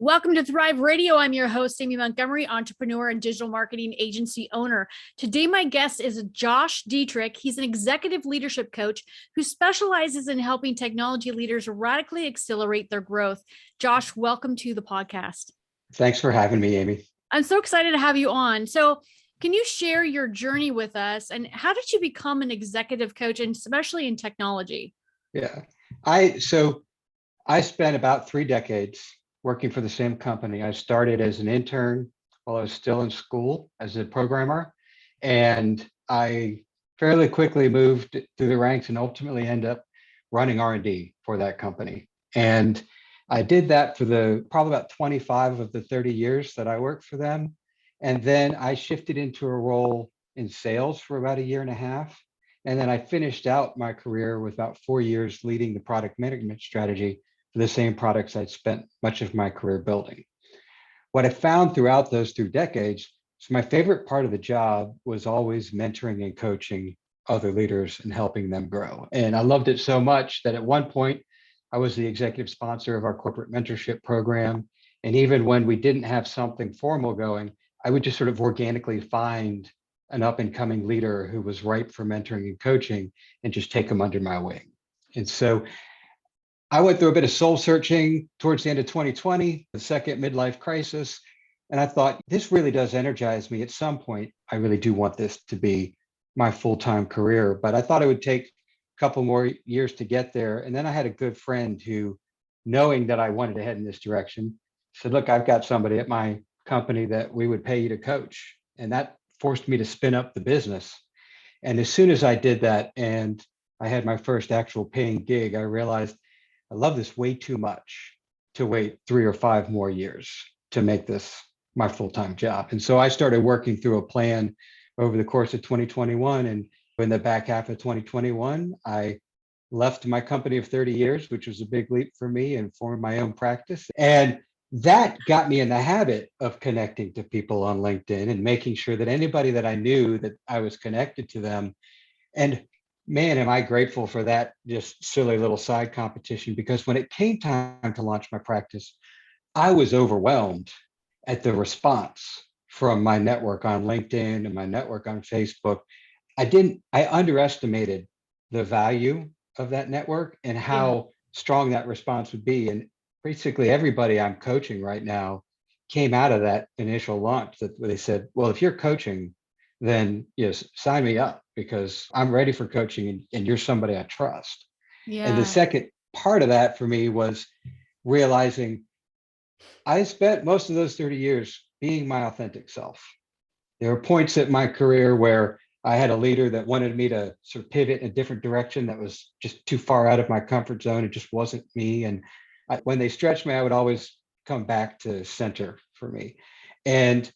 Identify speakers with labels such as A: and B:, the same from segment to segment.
A: Welcome to Thrive Radio. I'm your host, Amy Montgomery, entrepreneur and digital marketing agency owner. Today, my guest is Josh Dietrich. He's an executive leadership coach who specializes in helping technology leaders radically accelerate their growth. Josh, welcome to the podcast.
B: Thanks for having me, Amy.
A: I'm so excited to have you on. So, can you share your journey with us and how did you become an executive coach, and especially in technology?
B: Yeah, I spent about 3 decades working for the same company. I started as an intern while I was still in school as a programmer, and I fairly quickly moved through the ranks and ultimately ended up running R&D for that company. And I did that for probably about 25 of the 30 years that I worked for them. And then I shifted into a role in sales for about a year and a half. And then I finished out my career with about 4 years leading the product management strategy for the same products I'd spent much of my career building. What I found throughout those 3 decades, so my favorite part of the job was always mentoring and coaching other leaders and helping them grow. And I loved it so much that at one point, I was the executive sponsor of our corporate mentorship program. And even when we didn't have something formal going, I would just sort of organically find an up and coming leader who was ripe for mentoring and coaching and just take them under my wing. And so I went through a bit of soul searching towards the end of 2020, the second midlife crisis. And I thought, this really does energize me. At some point, I really do want this to be my full-time career. But I thought it would take a couple more years to get there. And then I had a good friend who, knowing that I wanted to head in this direction, said, look, I've got somebody at my company that we would pay you to coach. And that forced me to spin up the business. And as soon as I did that and I had my first actual paying gig, I realized I love this way too much to wait 3 or 5 more years to make this my full-time job. And so I started working through a plan over the course of 2021. And in the back half of 2021, I left my company of 30 years, which was a big leap for me, and formed my own practice. And that got me in the habit of connecting to people on LinkedIn and making sure that anybody that I knew, that I was connected to them. And man, am I grateful for that just silly little side competition, because when it came time to launch my practice, I was overwhelmed at the response from my network on LinkedIn and my network on Facebook. I underestimated the value of that network and how strong that response would be. And basically everybody I'm coaching right now came out of that initial launch that they said, well, if you're coaching, then yes, sign me up because I'm ready for coaching and you're somebody I trust.
A: Yeah.
B: And the second part of that for me was realizing I spent most of those 30 years being my authentic self. There were points in my career where I had a leader that wanted me to sort of pivot in a different direction that was just too far out of my comfort zone. It just wasn't me. And when they stretched me, I would always come back to center for me. And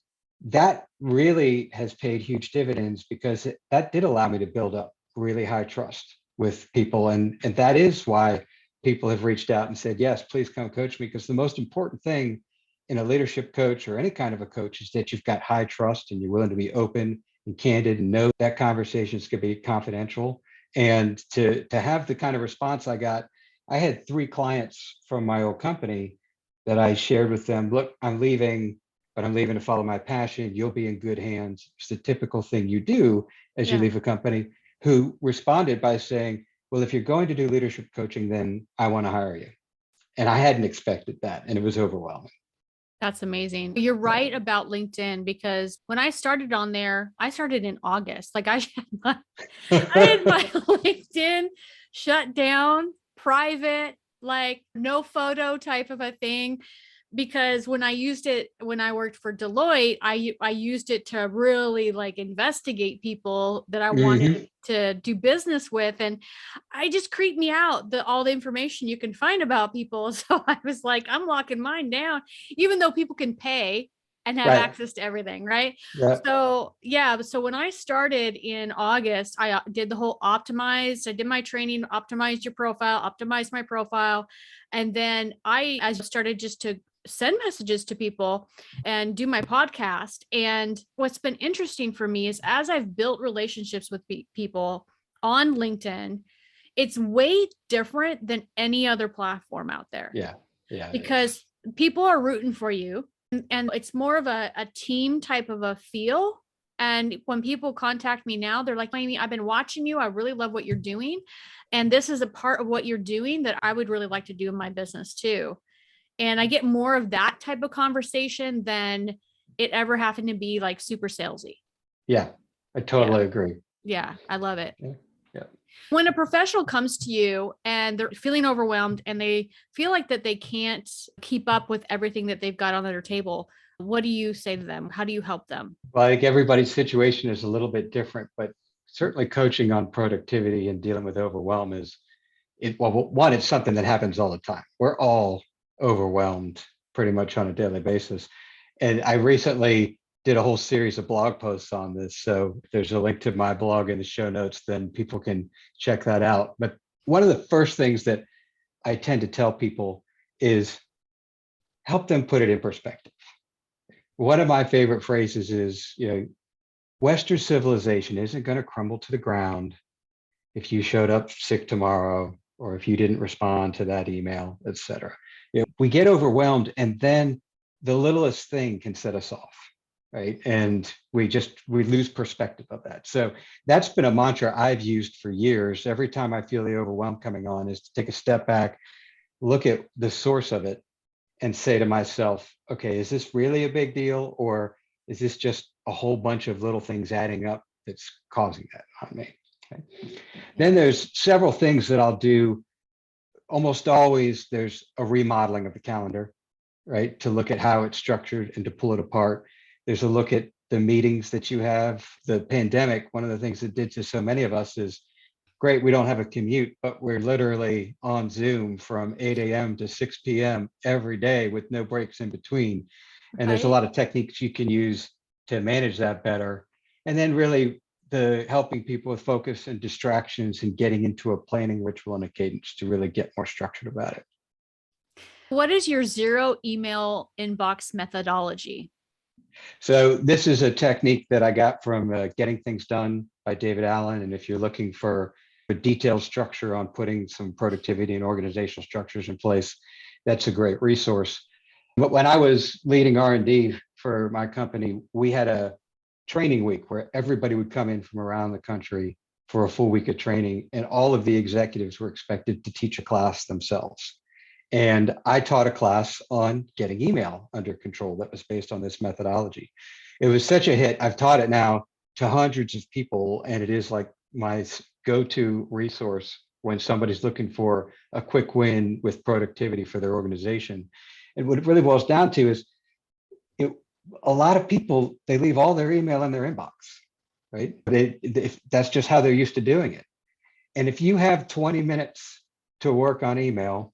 B: that really has paid huge dividends because that did allow me to build up really high trust with people. And that is why people have reached out and said, yes, please come coach me. Because the most important thing in a leadership coach or any kind of a coach is that you've got high trust and you're willing to be open and candid and know that conversations could be confidential. And to have the kind of response I got, I had 3 clients from my old company that I shared with them, look, I'm leaving, but I'm leaving to follow my passion. You'll be in good hands. It's the typical thing you do as you leave a company, who responded by saying, well, if you're going to do leadership coaching, then I want to hire you. And I hadn't expected that. And it was overwhelming.
A: That's amazing. You're right about LinkedIn, because when I started on there, I started in August. Like I had my LinkedIn shut down, private, like no photo type of a thing. Because when I used it, when I worked for Deloitte, I used it to really like investigate people that I wanted to do business with. And I just creeped me out, all the information you can find about people. So I was like, I'm locking mine down, even though people can pay and have access to everything. Right. So so when I started in August, I did the whole optimize. I did my training, optimized your profile, optimized my profile. And then I started just to send messages to people and do my podcast. And what's been interesting for me is as I've built relationships with people on LinkedIn, it's way different than any other platform out there.
B: Yeah.
A: Because people are rooting for you, and it's more of a team type of a feel. And when people contact me now, they're like, Amy, I've been watching you. I really love what you're doing. And this is a part of what you're doing that I would really like to do in my business too. And I get more of that type of conversation than it ever having to be like super salesy.
B: Yeah, I
A: Yeah.
B: totally agree.
A: Yeah. I love it.
B: Yeah. Yeah.
A: When a professional comes to you and they're feeling overwhelmed and they feel like that they can't keep up with everything that they've got on their table, what do you say to them? How do you help them?
B: Well, I think everybody's situation is a little bit different, but certainly coaching on productivity and dealing with overwhelm is well, one, it's something that happens all the time. We're all overwhelmed pretty much on a daily basis. And I recently did a whole series of blog posts on this. So there's a link to my blog in the show notes, then people can check that out. But one of the first things that I tend to tell people is help them put it in perspective. One of my favorite phrases is, Western civilization isn't going to crumble to the ground if you showed up sick tomorrow or if you didn't respond to that email, et cetera. We get overwhelmed, and then the littlest thing can set us off, right? And we lose perspective of that. So that's been a mantra I've used for years. Every time I feel the overwhelm coming on is to take a step back, look at the source of it, and say to myself, okay, is this really a big deal, or is this just a whole bunch of little things adding up that's causing that on me? Okay. Then there's several things that I'll do. Almost always there's a remodeling of the calendar, right? To look at how it's structured and to pull it apart. There's a look at the meetings that you have. The pandemic, one of the things it did to so many of us is, great, we don't have a commute, but we're literally on Zoom from 8 a.m. to 6 p.m. every day with no breaks in between. And there's a lot of techniques you can use to manage that better. And then really the helping people with focus and distractions and getting into a planning ritual and a cadence to really get more structured about it.
A: What is your zero email inbox methodology?
B: So this is a technique that I got from Getting Things Done by David Allen. And if you're looking for a detailed structure on putting some productivity and organizational structures in place, that's a great resource. But when I was leading R&D for my company, we had a training week where everybody would come in from around the country for a full week of training, and all of the executives were expected to teach a class themselves. And I taught a class on getting email under control that was based on this methodology. It was such a hit. I've taught it now to hundreds of people, and it is like my go-to resource when somebody's looking for a quick win with productivity for their organization. And what it really boils down to is a lot of people, they leave all their email in their inbox, right? That's just how they're used to doing it. And if you have 20 minutes to work on email,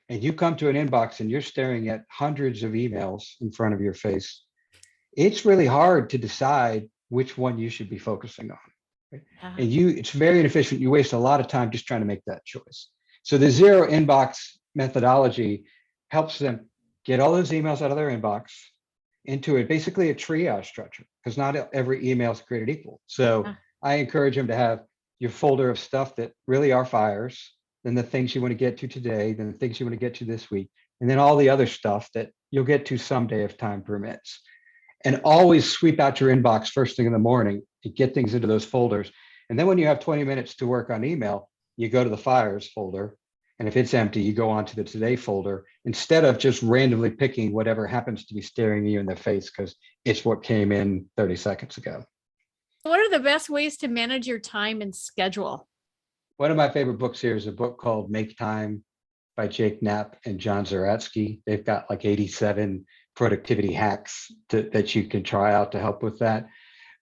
B: and you come to an inbox and you're staring at hundreds of emails in front of your face, it's really hard to decide which one you should be focusing on. Right? And it's very inefficient. You waste a lot of time just trying to make that choice. So the zero inbox methodology helps them get all those emails out of their inbox into basically a triage structure, because not every email is created equal. So I encourage them to have your folder of stuff that really are fires, then the things you want to get to today, then the things you want to get to this week, and then all the other stuff that you'll get to someday if time permits. And always sweep out your inbox first thing in the morning to get things into those folders. And then when you have 20 minutes to work on email, you go to the fires folder. And if it's empty, you go on to the today folder instead of just randomly picking whatever happens to be staring you in the face because it's what came in 30 seconds ago.
A: What are the best ways to manage your time and schedule?
B: One of my favorite books here is a book called Make Time by Jake Knapp and John Zaratsky. They've got like 87 productivity hacks that you can try out to help with that.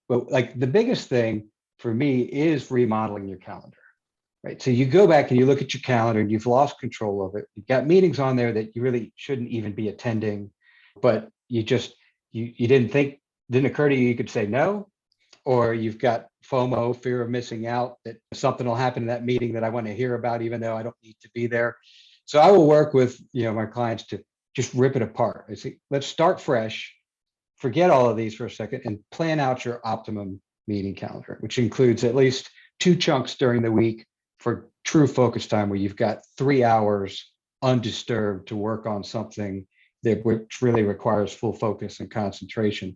B: But like the biggest thing for me is remodeling your calendar, right? So you go back and you look at your calendar and you've lost control of it. You've got meetings on there that you really shouldn't even be attending, but you didn't occur to you could say no, or you've got FOMO, fear of missing out, that something will happen in that meeting that I want to hear about, even though I don't need to be there. So I will work with my clients to just rip it apart. I say, let's start fresh, forget all of these for a second, and plan out your optimum meeting calendar, which includes at least 2 chunks during the week for true focus time, where you've got 3 hours undisturbed to work on something which really requires full focus and concentration,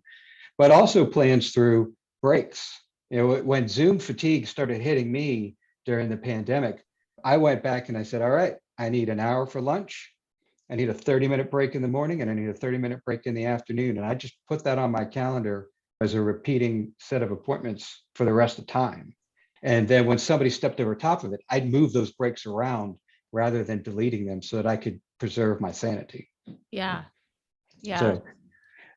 B: but also plans through breaks. When Zoom fatigue started hitting me during the pandemic, I went back and I said, all right, I need an hour for lunch. I need a 30-minute break in the morning, and I need a 30-minute break in the afternoon. And I just put that on my calendar as a repeating set of appointments for the rest of the time. And then when somebody stepped over top of it, I'd move those breaks around rather than deleting them so that I could preserve my sanity.
A: Yeah. Yeah.
B: So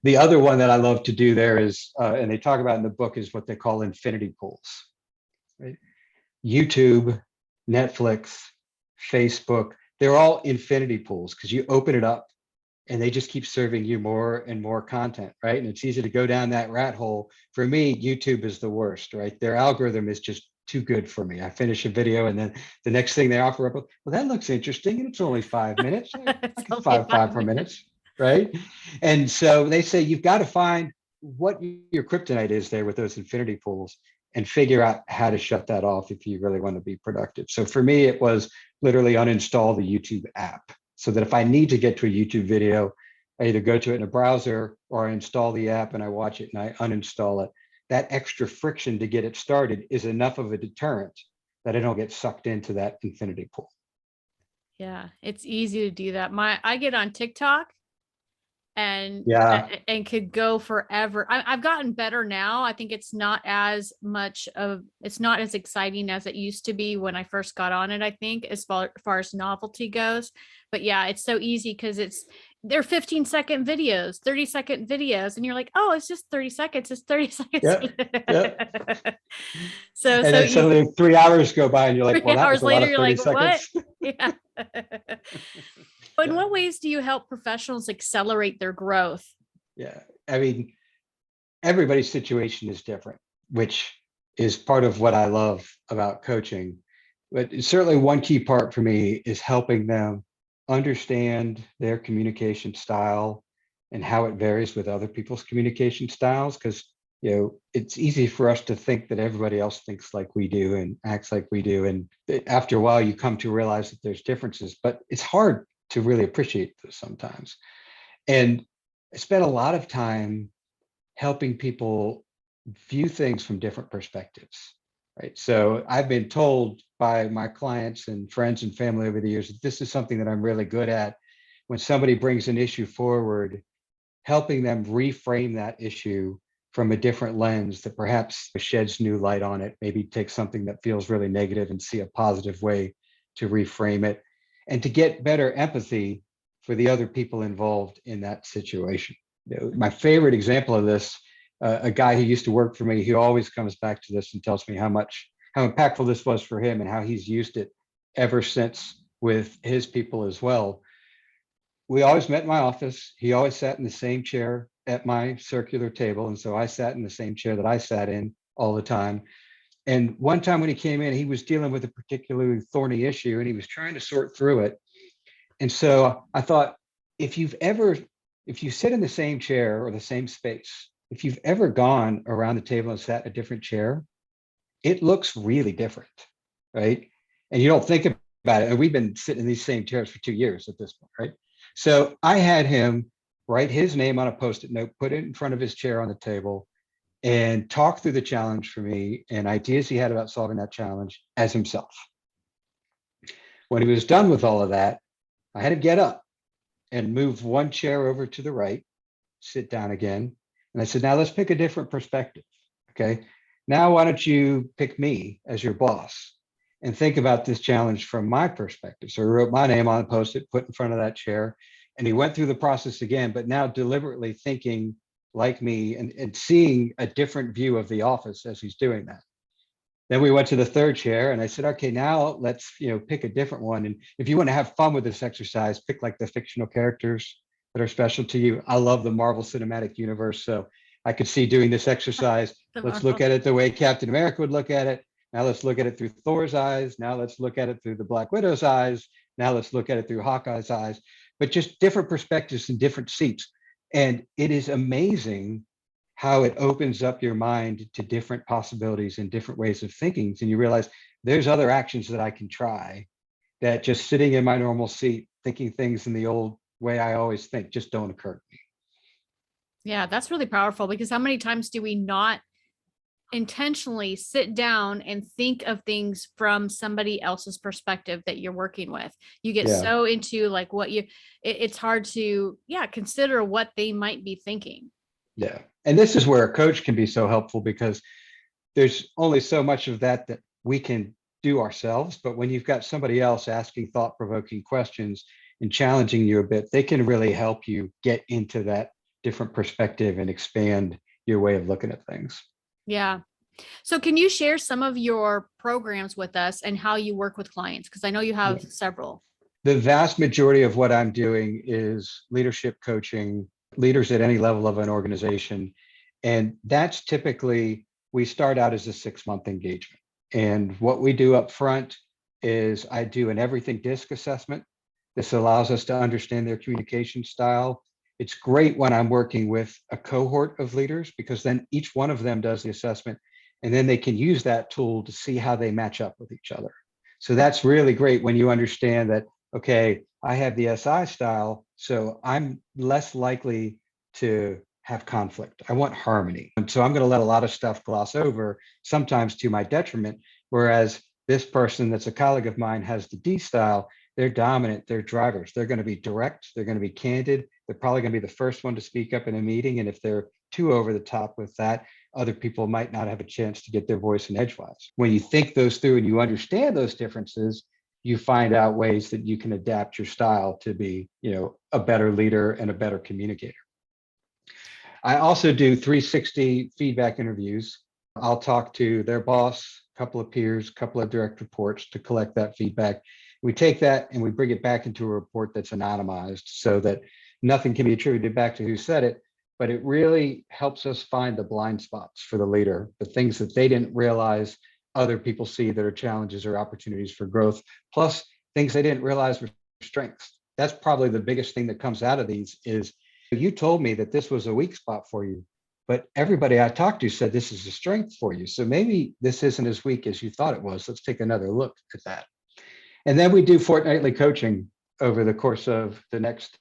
B: the other one that I love to do there is, and they talk about in the book, is what they call infinity pools. Right? YouTube, Netflix, Facebook, they're all infinity pools because you open it up and they just keep serving you more and more content, right? And it's easy to go down that rat hole. For me, YouTube is the worst, right? Their algorithm is just too good for me. I finish a video and then the next thing they offer up, well, that looks interesting and it's only 5 minutes. I can find 5 more minutes, right? And so they say you've got to find what your kryptonite is there with those infinity pools and figure out how to shut that off if you really want to be productive. So for me, it was literally uninstall the YouTube app so that if I need to get to a YouTube video, I either go to it in a browser or I install the app and I watch it and I uninstall it. That extra friction to get it started is enough of a deterrent that I don't get sucked into that infinity pool.
A: Yeah, it's easy to do that. I get on TikTok and could go forever. I've gotten better now. I think it's not as exciting as it used to be when I first got on it, I think, as far as novelty goes. But yeah, it's so easy because they're 15-second videos, 30-second videos, and you're like, oh, it's just 30 seconds. It's 30 seconds.
B: Yep.
A: So
B: then suddenly 3 hours go by and you're like, well, that was a lot of 30 seconds.
A: What? Yeah. But in what ways do you help professionals accelerate their growth?
B: Yeah, I mean, everybody's situation is different, which is part of what I love about coaching. But certainly one key part for me is helping them understand their communication style and how it varies with other people's communication styles. Because it's easy for us to think that everybody else thinks like we do and acts like we do. And after a while, you come to realize that there's differences, but it's hard to really appreciate those sometimes. And I spent a lot of time helping people view things from different perspectives, right? So I've been told by my clients and friends and family over the years that this is something that I'm really good at. When somebody brings an issue forward, helping them reframe that issue from a different lens that perhaps sheds new light on it, maybe take something that feels really negative and see a positive way to reframe it, and to get better empathy for the other people involved in that situation. My favorite example of this, a guy who used to work for me, he always comes back to this and tells me how impactful this was for him and how he's used it ever since with his people as well. We always met in my office. He always sat in the same chair at my circular table. And so I sat in the same chair that I sat in all the time. And one time when he came in, he was dealing with a particularly thorny issue and he was trying to sort through it. And so I thought, if you sit in the same chair or the same space, if you've ever gone around the table and sat in a different chair, it looks really different, right? And you don't think about it. And we've been sitting in these same chairs for 2 years at this point, right? So I had him write his name on a Post-it note, put it in front of his chair on the table, and talk through the challenge for me and ideas he had about solving that challenge as himself. When he was done with all of that, I had him get up and move one chair over to the right, sit down again. And I said, now let's pick a different perspective. Okay. Now, why don't you pick me as your boss and think about this challenge from my perspective? So I wrote my name on a Post-it, put in front of that chair, and he went through the process again, but now deliberately thinking like me and seeing a different view of the office as he's doing that. Then we went to the third chair and I said, okay, now let's pick a different one. And if you want to have fun with this exercise, pick like the fictional characters that are special to you. I love the Marvel Cinematic Universe. So I could see doing this exercise. Let's look at it the way Captain America would look at it. Now let's look at it through Thor's eyes. Now let's look at it through the Black Widow's eyes. Now let's look at it through Hawkeye's eyes, but just different perspectives and different seats. And it is amazing how it opens up your mind to different possibilities and different ways of thinking. And you realize there's other actions that I can try that just sitting in my normal seat, thinking things in the old way I always think just don't occur to me.
A: Yeah, that's really powerful because how many times do we not intentionally sit down and think of things from somebody else's perspective that you're working with? You get
B: Yeah.
A: so into like what it's hard to, yeah, consider what they might be thinking.
B: Yeah. And this is where a coach can be so helpful because there's only so much of that that we can do ourselves. But when you've got somebody else asking thought-provoking questions and challenging you a bit, they can really help you get into that different perspective and expand your way of looking at things.
A: Yeah. So can you share some of your programs with us and how you work with clients? Because I know you
B: Yeah.
A: have several.
B: The vast majority of what I'm doing is leadership coaching, leaders at any level of an organization. And that's typically, we start out as a 6-month engagement. And what we do up front is I do an everything DISC assessment. This allows us to understand their communication style. It's great when I'm working with a cohort of leaders because then each one of them does the assessment and then they can use that tool to see how they match up with each other. So that's really great when you understand that, okay, I have the SI style, so I'm less likely to have conflict. I want harmony. And so I'm going to let a lot of stuff gloss over, sometimes to my detriment. Whereas this person that's a colleague of mine has the D style, they're dominant, they're drivers. They're going to be direct, they're going to be candid. They're probably going to be the first one to speak up in a meeting. And if they're too over the top with that, other people might not have a chance to get their voice in edgewise. When you think those through and you understand those differences, you find out ways that you can adapt your style to be, a better leader and a better communicator. I also do 360 feedback interviews. I'll talk to their boss, a couple of peers, a couple of direct reports to collect that feedback. We take that and we bring it back into a report that's anonymized so that nothing can be attributed back to who said it, but it really helps us find the blind spots for the leader, the things that they didn't realize other people see that are challenges or opportunities for growth, plus things they didn't realize were strengths. That's probably the biggest thing that comes out of these is, you told me that this was a weak spot for you, but everybody I talked to said this is a strength for you. So maybe this isn't as weak as you thought it was. Let's take another look at that. And then we do fortnightly coaching over the course of the next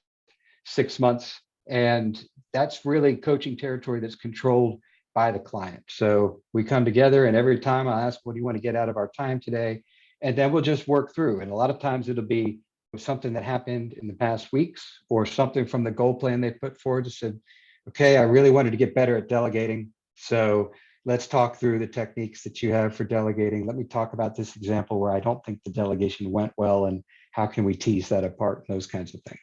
B: 6 months. And that's really coaching territory that's controlled by the client. So we come together and every time I ask, what do you want to get out of our time today? And then we'll just work through. And a lot of times it'll be something that happened in the past weeks or something from the goal plan they put forward that said, okay, I really wanted to get better at delegating. So let's talk through the techniques that you have for delegating. Let me talk about this example where I don't think the delegation went well and how can we tease that apart, those kinds of things.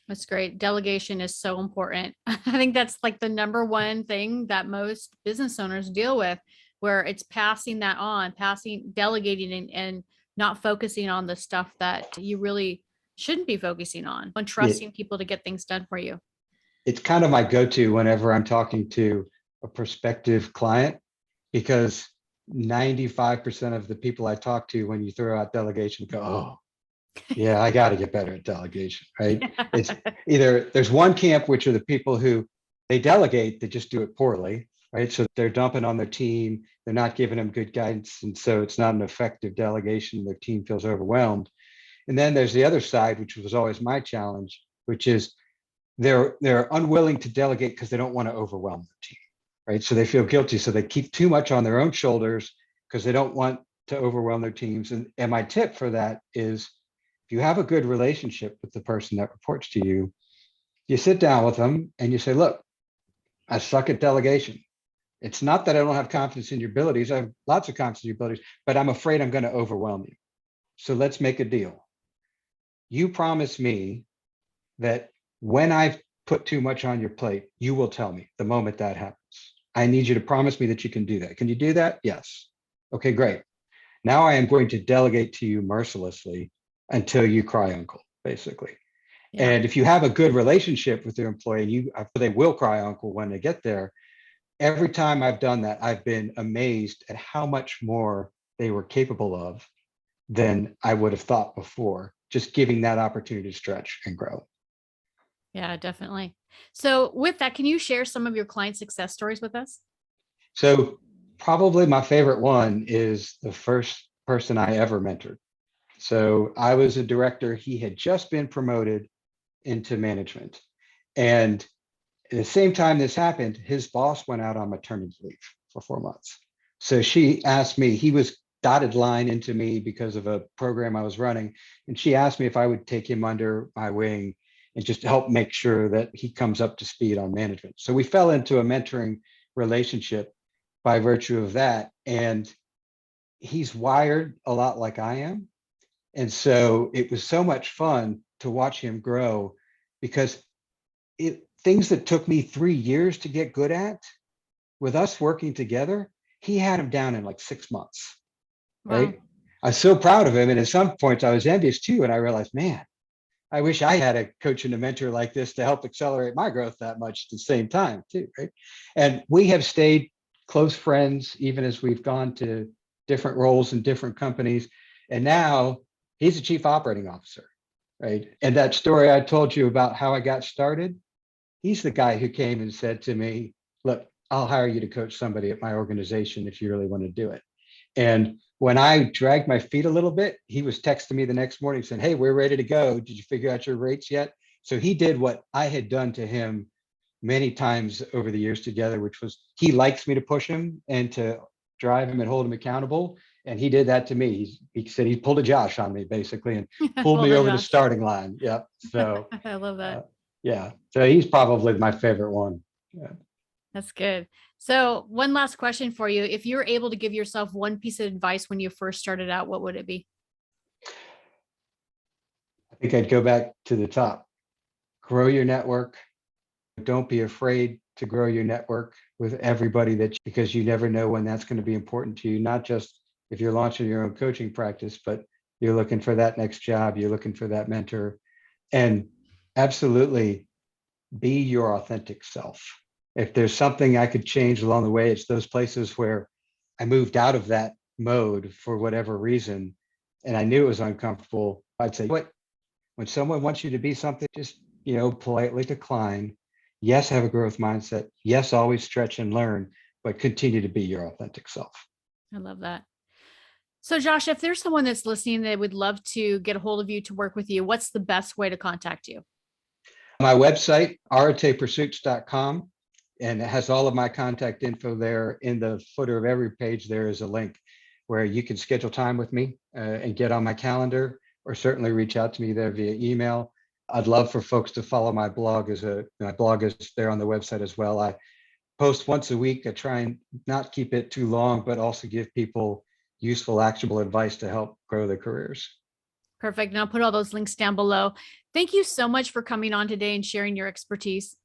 A: That's great. Delegation is so important. I think that's like the number one thing that most business owners deal with, where it's passing that on, delegating and not focusing on the stuff that you really shouldn't be focusing on trusting people to get things done for you.
B: It's kind of my go-to whenever I'm talking to a prospective client, because 95% of the people I talk to, when you throw out delegation, go, oh, yeah, I got to get better at delegation, right? It's either there's one camp, which are the people who they delegate, they just do it poorly, right? So they're dumping on their team, they're not giving them good guidance. And so it's not an effective delegation. Their team feels overwhelmed. And then there's the other side, which was always my challenge, which is they're unwilling to delegate because they don't want to overwhelm their team, right? So they feel guilty. So they keep too much on their own shoulders because they don't want to overwhelm their teams. And my tip for that is, if you have a good relationship with the person that reports to you, you sit down with them and you say, look, I suck at delegation. It's not that I don't have confidence in your abilities. I have lots of confidence in your abilities, but I'm afraid I'm going to overwhelm you. So let's make a deal. You promise me that when I've put too much on your plate, you will tell me the moment that happens. I need you to promise me that you can do that. Can you do that? Yes. Okay, great. Now I am going to delegate to you mercilessly until you cry uncle, basically. Yeah. And if you have a good relationship with your employee, they will cry uncle when they get there. Every time I've done that, I've been amazed at how much more they were capable of than I would have thought before, just giving that opportunity to stretch and grow.
A: Yeah, definitely. So with that, can you share some of your client success stories with us?
B: So probably my favorite one is the first person I ever mentored. So I was a director. He had just been promoted into management. And at the same time this happened, his boss went out on maternity leave for 4 months. So she asked me, he was dotted line into me because of a program I was running. And she asked me if I would take him under my wing and just help make sure that he comes up to speed on management. So we fell into a mentoring relationship by virtue of that. And he's wired a lot like I am. And so it was so much fun to watch him grow because things that took me 3 years to get good at, with us working together, he had him down in like 6 months, right?
A: Wow.
B: I was so proud of him. And at some points I was envious too. And I realized, man, I wish I had a coach and a mentor like this to help accelerate my growth that much at the same time too, right? And we have stayed close friends, even as we've gone to different roles in different companies. And now he's a chief operating officer, right? And that story I told you about how I got started, he's the guy who came and said to me, look, I'll hire you to coach somebody at my organization if you really want to do it. And when I dragged my feet a little bit, he was texting me the next morning saying, hey, we're ready to go. Did you figure out your rates yet? So he did what I had done to him many times over the years together, which was he likes me to push him and to drive him and hold him accountable. And he did that to me. He said he pulled a Josh on me basically and pulled
A: Well,
B: me
A: then,
B: over the
A: Josh,
B: starting line. Yep. So
A: I love that.
B: yeah, so he's probably my favorite one. Yeah.
A: That's good. So one last question for you. If you were able to give yourself one piece of advice when you first started out, what would it be?
B: I think I'd go back to the top. Grow your network. Don't be afraid to grow your network with everybody because you never know when that's going to be important to you, not just if you're launching your own coaching practice, but you're looking for that next job, you're looking for that mentor. And absolutely be your authentic self. If there's something I could change along the way, it's those places where I moved out of that mode for whatever reason, and I knew it was uncomfortable. I'd say, what, when someone wants you to be something, just, politely decline. Yes, have a growth mindset. Yes, always stretch and learn, but continue to be your authentic self.
A: I love that. So Josh, if there's someone that's listening that would love to get a hold of you to work with you, what's the best way to contact you?
B: My website, aratepursuits.com, and it has all of my contact info there. In the footer of every page, there is a link where you can schedule time with me and get on my calendar, or certainly reach out to me there via email. I'd love for folks to follow my blog. My blog is there on the website as well. I post once a week. I try and not keep it too long, but also give people useful, actionable advice to help grow their careers.
A: Perfect. And I'll put all those links down below. Thank you so much for coming on today and sharing your expertise.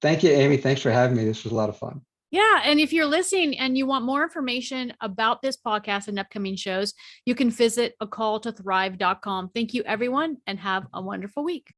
B: Thank you, Amy. Thanks for having me. This was a lot of fun.
A: Yeah. And if you're listening and you want more information about this podcast and upcoming shows, you can visit acalltothrive.com. Thank you, everyone, and have a wonderful week.